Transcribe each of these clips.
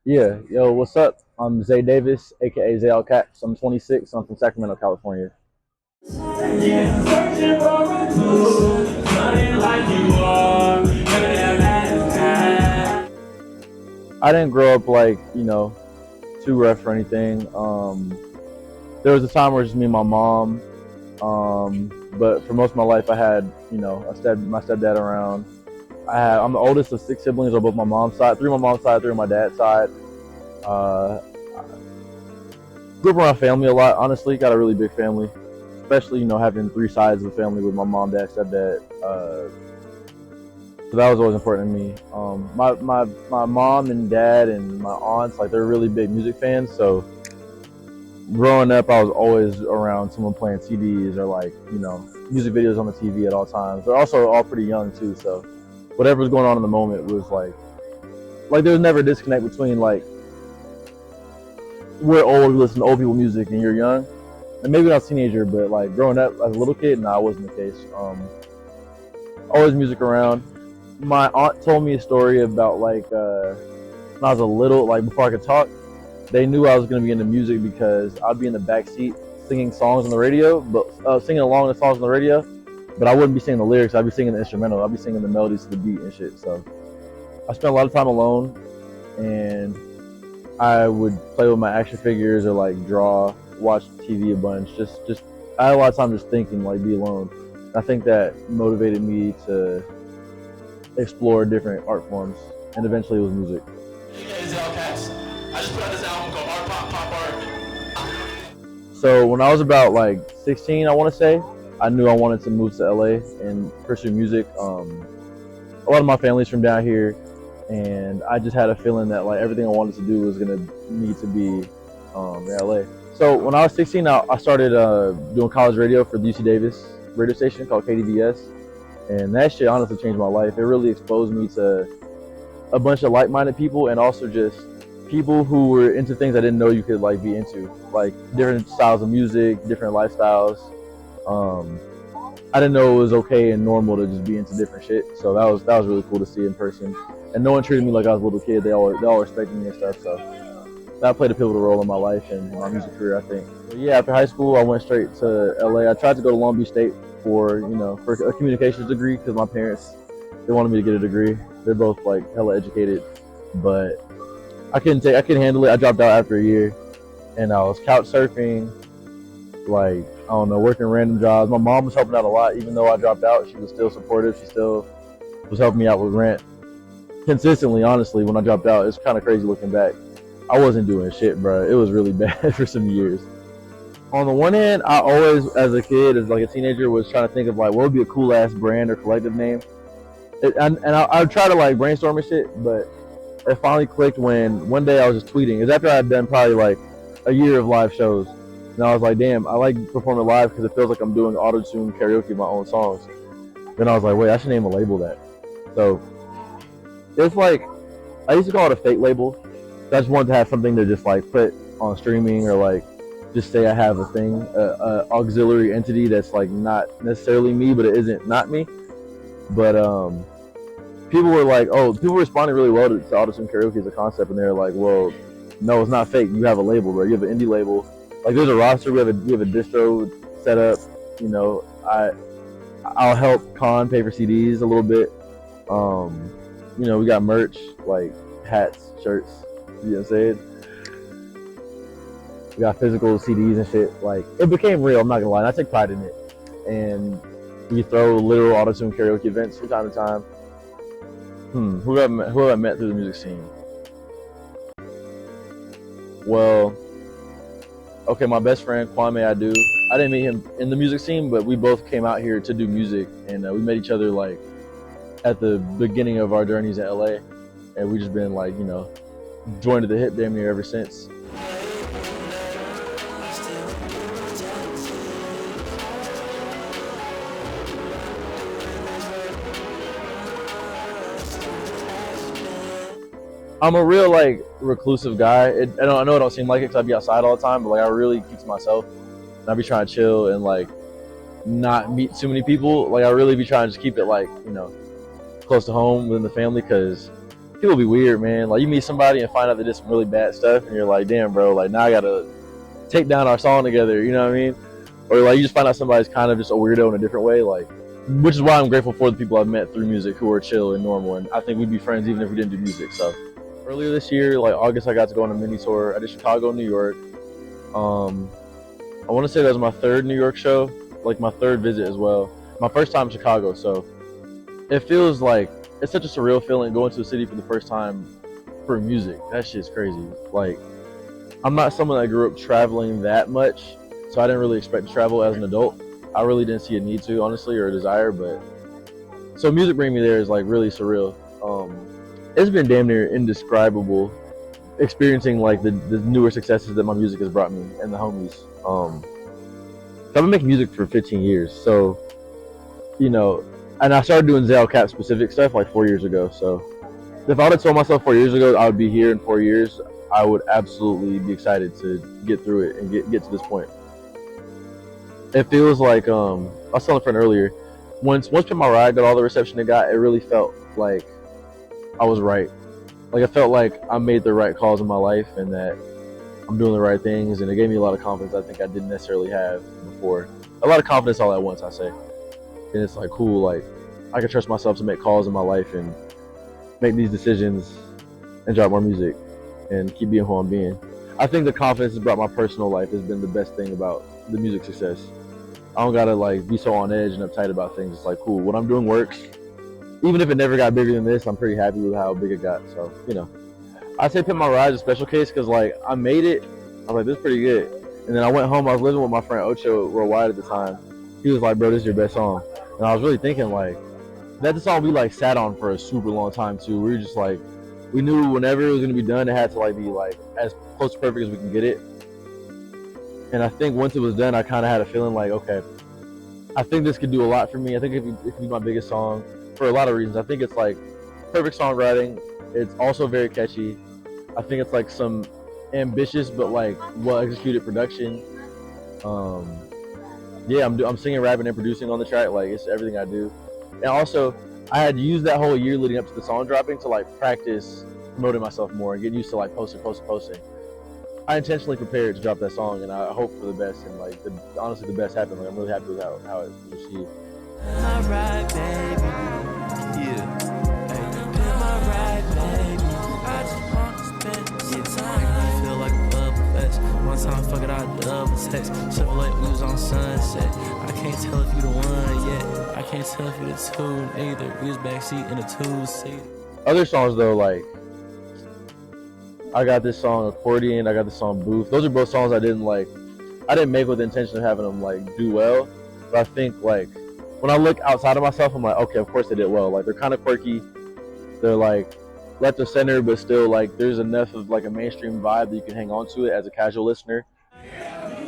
Yeah, yo, what's up? I'm Zay Davis, aka zayALLCAPS. I'm 26. I'm from Sacramento, California. I didn't grow up like too rough or anything. There was a time where it was just me and my mom. But for most of my life, I had my stepdad around. I'm the oldest of six siblings on both my mom's side, three on my mom's side, three on my dad's side. Uh, Grew up around family a lot. Honestly, got a really big family, especially having three sides of the family with my mom, dad, stepdad. So that was always important to me. My mom and dad and my aunts, like, they're really big music fans. So growing up, I was always around someone playing CDs or like music videos on the TV at all times. They're also all pretty young too, so whatever was going on in the moment was like there was never a disconnect between like we're old, we listen to old people music, and you're young. And maybe not a teenager, but like growing up as a little kid, nah, it wasn't the case. Always music around. My aunt told me a story about like when I was a little, like before I could talk, they knew I was gonna be into music because I'd be in the back seat singing songs on the radio, but singing along the songs on the radio, but I wouldn't be singing the lyrics. I'd be singing the instrumental. I'd be singing the melodies to the beat and shit. So I spent a lot of time alone, and I would play with my action figures or like draw, watch TV a bunch. Just I had a lot of time just thinking, like, be alone. And I think that motivated me to explore different art forms, and eventually it was music. Hey, zayALLCAPS. I just put out this album called Art Pop Pop Art. So when I was about like 16, I want to say, I knew I wanted to move to LA and pursue music. A lot of my family's from down here, and I just had a feeling that like everything I wanted to do was gonna need to be in LA. So when I was 16, I started doing college radio for the UC Davis radio station called KDVS, and that shit honestly changed my life. It really exposed me to a bunch of like-minded people, and also just people who were into things I didn't know you could like be into, like different styles of music, different lifestyles. Um, I didn't know it was okay and normal to just be into different shit. So that was really cool to see in person. And no one treated me like I was a little kid. They all respected me and stuff. So that played a pivotal role in my life and my music career, I think. But yeah, after high school, I went straight to LA. I tried to go to Long Beach State for a communications degree because my parents, they wanted me to get a degree. They're both like hella educated, but I couldn't handle it. I dropped out after a year, and I was couch surfing, like, I don't know, working random jobs. My mom was helping out a lot, even though I dropped out. She was still supportive. She still was helping me out with rent consistently. Honestly, when I dropped out, it's kind of crazy looking back. I wasn't doing shit, bro. It was really bad for some years. On the one hand, I always, as a kid, as like a teenager, was trying to think of like what would be a cool ass brand or collective name. I would try to like brainstorm and shit, but it finally clicked when one day I was just tweeting. It was after I had done probably like a year of live shows, and I was like, damn, I like performing live because it feels like I'm doing auto-tune karaoke of my own songs. Then I was like, wait, I should name a label that. So it's like, I used to call it a fake label. So I just wanted to have something to just like put on streaming, or like just say I have a thing, a auxiliary entity that's like not necessarily me, but it isn't not me. But people were like, oh, people responded really well to auto-tune karaoke as a concept, and they're like, well, no, it's not fake. You have a label, bro. You have an indie label. Like, there's a roster. We have a distro set up. You know, I'll help Con pay for CDs a little bit. We got merch like hats, shirts. You know what I'm saying? We got physical CDs and shit. Like, it became real. I'm not gonna lie. And I take pride in it. And we throw literal auto-tune karaoke events from time to time. Who have I met through the music scene? Well, okay, my best friend Kwame Adu. I didn't meet him in the music scene, but we both came out here to do music, and we met each other like at the beginning of our journeys in LA, and we just been like joined at the hip damn near ever since. I'm a real like reclusive guy. I know it don't seem like it because I be outside all the time, but like I really keep to myself. And I be trying to chill and like not meet too many people. Like I really be trying to just keep it like close to home within the family, because people be weird, man. Like you meet somebody and find out they did some really bad stuff, and you're like, damn, bro. Like now I gotta take down our song together. You know what I mean? Or like you just find out somebody's kind of just a weirdo in a different way. Like, which is why I'm grateful for the people I've met through music who are chill and normal, and I think we'd be friends even if we didn't do music. So earlier this year, like August, I got to go on a mini tour. I did Chicago, New York. I want to say that was my third New York show, like my third visit as well. My first time in Chicago, so it feels like it's such a surreal feeling going to a city for the first time for music. That shit's crazy. Like, I'm not someone that grew up traveling that much, so I didn't really expect to travel as an adult. I really didn't see a need to, honestly, or a desire, but so music bringing me there is like really surreal. It's been damn near indescribable experiencing like the newer successes that my music has brought me and the homies. So I've been making music for 15 years, so you know, and I started doing zayALLCAPS specific stuff like 4 years ago. So if I would have told myself 4 years ago I would be here in 4 years, I would absolutely be excited to get through it and get to this point. It feels like I was telling a friend earlier, once Pin My Ride got all the reception it got, it really felt like I was right. Like I felt like I made the right calls in my life and that I'm doing the right things, and it gave me a lot of confidence I think I didn't necessarily have before. A lot of confidence all at once, I say. And it's like cool, like I can trust myself to make calls in my life and make these decisions and drop more music and keep being who I'm being. I think the confidence has brought my personal life has been the best thing about the music success. I don't gotta like be so on edge and uptight about things. It's like cool, what I'm doing works. Even if it never got bigger than this, I'm pretty happy with how big it got. So, you know, I'd say Pin My Ride is a special case because like I made it. I was like, this is pretty good. And then I went home. I was living with my friend Ocho worldwide at the time. He was like, bro, this is your best song. And I was really thinking like, that's the song we like sat on for a super long time too. We were just like, we knew whenever it was gonna be done, it had to like be like as close to perfect as we can get it. And I think once it was done, I kind of had a feeling like, okay, I think this could do a lot for me. I think it could be my biggest song for a lot of reasons. I think it's like perfect songwriting. It's also very catchy. I think it's like some ambitious but like well executed production. Yeah, I'm singing, rapping, and producing on the track. Like it's everything I do. And also, I had used that whole year leading up to the song dropping to like practice promoting myself more and get used to like posting. I intentionally prepared to drop that song, and I hope for the best. And like honestly, the best happened. Like I'm really happy with how it was received. Alright, baby. Yeah. Am I right, baby? I just want to spend some time. I feel like a bubble fest. One time, fuck it, I double text. Chevrolet, we was on Sunset. I can't tell if you the one yet. I can't tell if you the two either. We was backseat in a two-seat. Other songs though, like I got this song Accordion, I got this song Booth. Those are both songs I didn't make with the intention of having them like do well. But I think like when I look outside of myself, I'm like, okay, of course they did well. Like they're kind of quirky. They're like left of center, but still like there's enough of like a mainstream vibe that you can hang on to it as a casual listener.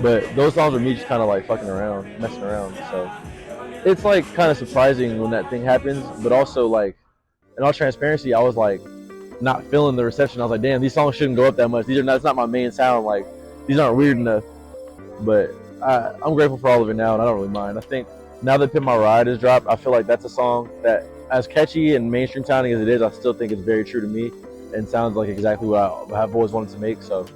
But those songs are me just kind of like fucking around, messing around. So it's like kind of surprising when that thing happens, but also like in all transparency, I was like not feeling the reception. I was like, damn, these songs shouldn't go up that much. That's not my main sound. Like these aren't weird enough. But I'm grateful for all of it now, and I don't really mind. I think now that Pin My Ride is dropped, I feel like that's a song that, as catchy and mainstream sounding as it is, I still think it's very true to me and sounds like exactly what I've always wanted to make. So,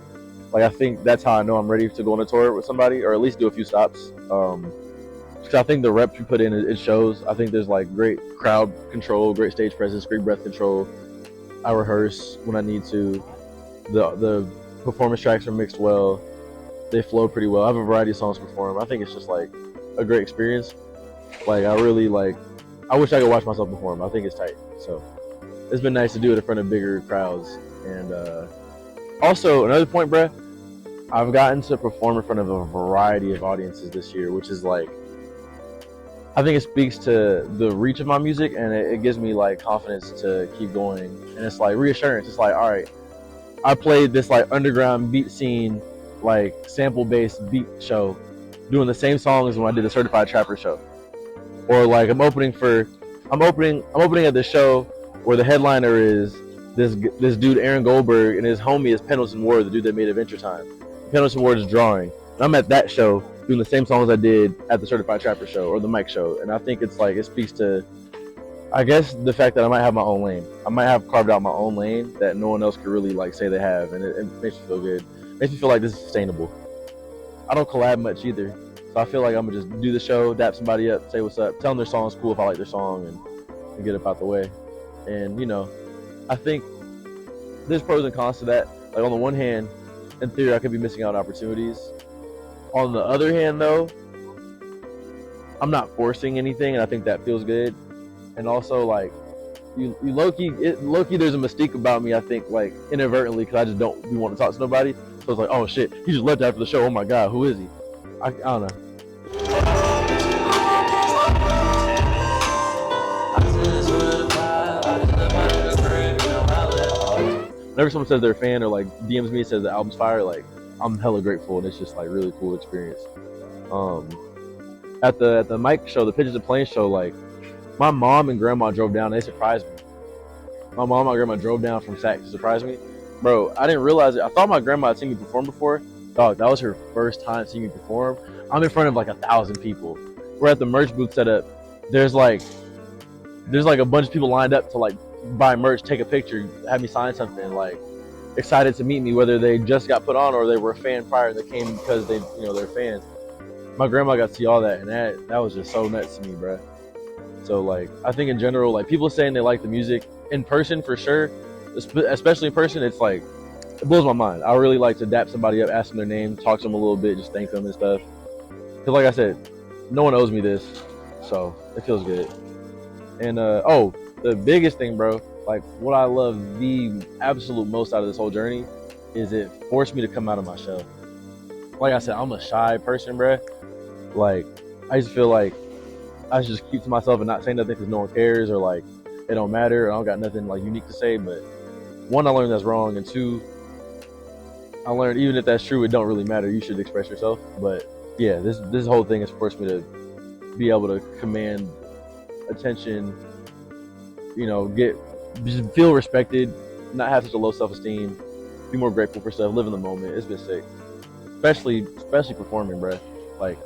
like, I think that's how I know I'm ready to go on a tour with somebody, or at least do a few stops. Because I think the reps we put in, it shows. I think there's like great crowd control, great stage presence, great breath control. I rehearse when I need to. The performance tracks are mixed well. They flow pretty well. I have a variety of songs performed. I think it's just like a great experience. Like I really like. I wish I could watch myself perform. I think it's tight. So it's been nice to do it in front of bigger crowds. And also another point, bruh, I've gotten to perform in front of a variety of audiences this year, which is like, I think it speaks to the reach of my music, and it gives me like confidence to keep going. And it's like reassurance. It's like, all right, I played this like underground beat scene, like sample-based beat show, doing the same songs when I did the Certified Trapper show. Or like I'm opening at this show where the headliner is this dude Aaron Goldberg, and his homie is Pendleton Ward, the dude that made Adventure Time. Pendleton Ward is drawing. And I'm at that show doing the same songs I did at the Certified Trapper show or the Mike show. And I think it's like, it speaks to, I guess the fact that I might have my own lane. I might have carved out my own lane that no one else could really like say they have, and it makes me feel good. Makes me feel like this is sustainable. I don't collab much either, so I feel like I'm gonna just do the show, dap somebody up, say what's up, tell them their song's cool if I like their song, and get up out the way. And you know, I think there's pros and cons to that. Like on the one hand, in theory, I could be missing out on opportunities. On the other hand, though, I'm not forcing anything, and I think that feels good. And also, like, you low-key, there's a mystique about me, I think, like, inadvertently, because I just don't want to talk to nobody. So it's like, oh, shit, he just left after the show. Oh, my God, who is he? I don't know. Whenever someone says they're a fan or, like, DMs me and says the album's fire, like, I'm hella grateful, and it's just, like, really cool experience. At the Mike show, the Pigeons and Planes show, like, my mom and grandma drove down. They surprised me. My mom and my grandma drove down from Sac to surprise me. Bro, I didn't realize it. I thought my grandma had seen me perform before. Dog, that was her first time seeing me perform. I'm in front of like 1,000 people. We're at the merch booth set up. There's like a bunch of people lined up to like buy merch, take a picture, have me sign something. Like excited to meet me, whether they just got put on or they were a fan prior and they came because they're fans. My grandma got to see all that, and that was just so nuts to me, bro. So like I think in general, like people saying they like the music in person for sure, especially in person, it's like it blows my mind. I really like to dap somebody up, ask them their name, talk to them a little bit, just thank them and stuff. Cause like I said, no one owes me this, so it feels good. And the biggest thing, bro, like what I love the absolute most out of this whole journey is it forced me to come out of my shell. Like I said, I'm a shy person, bro. Like I just feel like I should just keep to myself and not say nothing because no one cares or like it don't matter. I don't got nothing like unique to say. But one, I learned that's wrong, and two, I learned even if that's true, it don't really matter. You should express yourself. But yeah, this whole thing has forced me to be able to command attention. You know, just feel respected, not have such a low self-esteem, be more grateful for stuff, live in the moment. It's been sick, especially performing, bro. Like.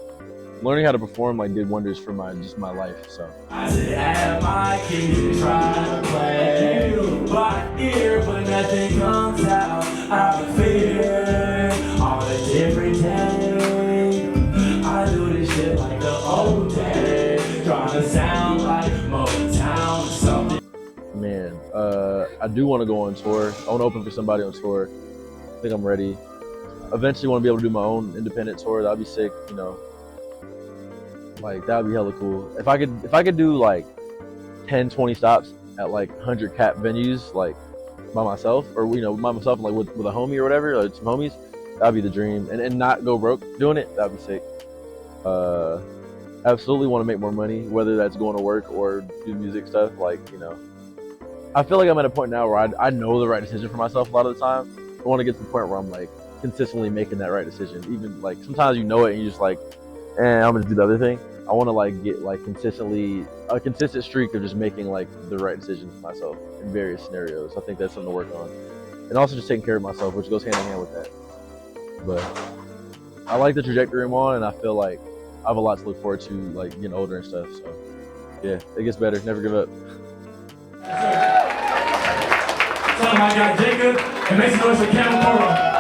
Learning how to perform like did wonders for my life. So I should have my keys, try to play by ear, but nothing comes out. I'm feeling all the different days. I do this shit like the old days, trying to sound like Motown or something. Man, I do want to go on tour. I want to open for somebody on tour. I think I'm ready. Eventually, want to be able to do my own independent tour. That'd be sick, you know. Like that'd be hella cool. If I could do like 10, 20 stops at like 100 cap venues, like by myself, or by myself, like with a homie or whatever, or some homies, that'd be the dream. And not go broke doing it, that'd be sick. Absolutely want to make more money, whether that's going to work or do music stuff. Like I feel like I'm at a point now where I know the right decision for myself a lot of the time. I want to get to the point where I'm like consistently making that right decision. Even like sometimes you know it and you just like, I'm gonna do the other thing. I want to like get like a consistent streak of just making like the right decision for myself in various scenarios. I think that's something to work on, and also just taking care of myself, which goes hand in hand with that. But I like the trajectory I'm on, and I feel like I have a lot to look forward to, like getting older and stuff. So yeah, it gets better. Never give up. So I got Jacob and make some noise for Cameron.